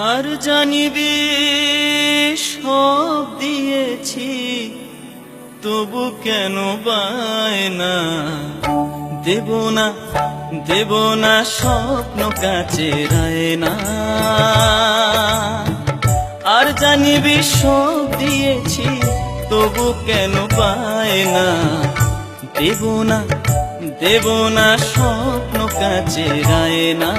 আর জানিবি সব দিয়েছি, তবু কেন বায়না দেব না, দেব না স্বপ্ন কাছে রায় না। আর জানিবি সব দিয়েছি, তবু কেন বায়না দেব না, দেব না স্বপ্ন কাছে রায় না।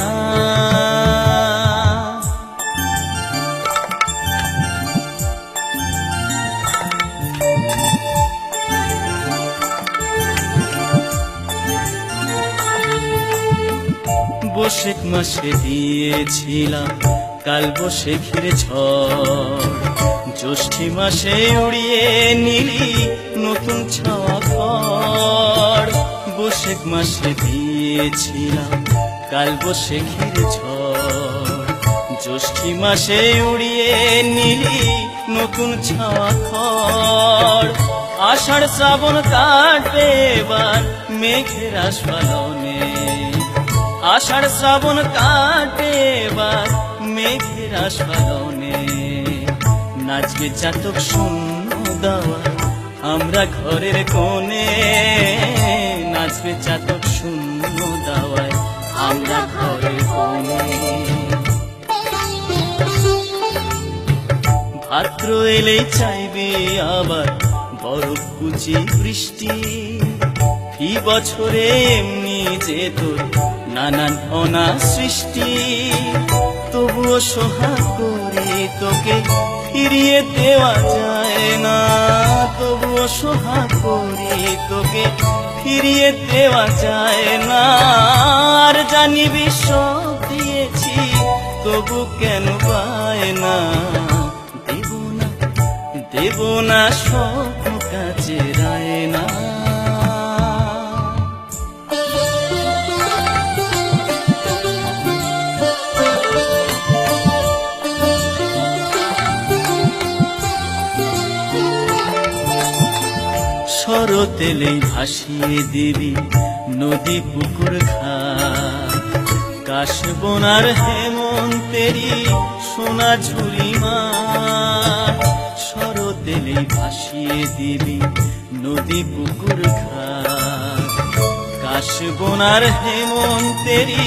বৈশাখ মাসে দিয়েছিলাম কাল বৈশাখীর ঝড়, জ্যৈষ্ঠী মাসে উড়িয়ে নিলি নতুন ছাওয়া ঘর। বৈশাখ মাসে দিয়েছিলাম কাল বৈশাখীর ঝড়, জ্যৈষ্ঠী মাসে উড়িয়ে নিলি নতুন ছাওয়া ঘর। আষাঢ় শ্রাবণ কাটবে এবার মেঘের আস্ফালনে, আষাঢ় শ্রাবণ কাটে এবার মেঘের আস্ফালনে। নাচবে চাতক শূন্য দাওয়া আমরা ঘরের কোণে, নাচবে চাতক শূন্য দাওয়ায় আমরা ঘরের কোণে। ভাদ্র এলেই চাইবে আবার বরফ কুচি বৃষ্টি, এই বছরে এমনি যে তোর নানান অনা সৃষ্টি। তবুও সোহাগ করে তোকে ফিরিয়ে দেওয়া যায় না, তবুও সোহাগ করে তোকে ফিরিয়ে দেওয়া যায় না। আর জানিবি সব দিয়েছি, তবু কেন পায় না দেব না, দেব না স্বপ্ন কাছে রায় না। শরৎ এলেই ভাসিয়ে দিবি নদী পুকুর ঘাট, কাশবনার হেমন্তেরি সোনা ঝুরি মাঠ। শরৎ এলেই ভাসিয়ে দিবি নদী পুকুর ঘাট, কাশবনার হেমন্তেরি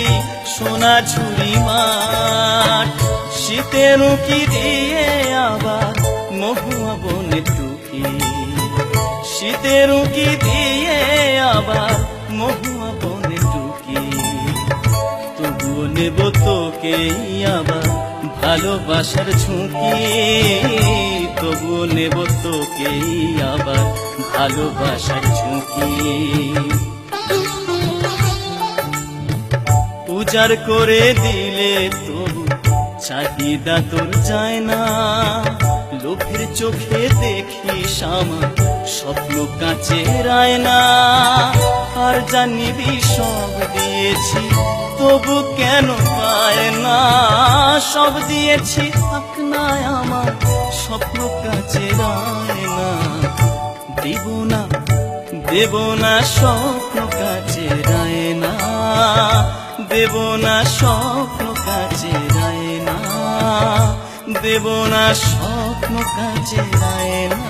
সোনা ঝুরি মাঠ। শীতের উঁকি দিয়ে আবার মহুয়া বনে টুকি, শীতের উঁকি দিয়ে আবার মহুয়া বনে টুকি। তবুও নেব তোকেই আবার ভালোবাসার ঝুঁকি, তবুও নেব তোকেই আবার ভালোবাসার ঝুঁকি। উজাড় করে দিলে তবু চাহিদা তোর যায় না, লোভের চোখে দেখিস আমার স্বপ্ন কাছে রায় না। আর জানিবি সব দিয়েছি, তবু কেন পায় না, সব দিয়েছি থাক না আমার স্বপ্ন কাছে রায় না। দেব না, দেব না স্বপ্ন কাছে রায় না, দেব না স্বপ্ন কাছে রায় না, দেব না স্বপ্ন কাছে রায় না।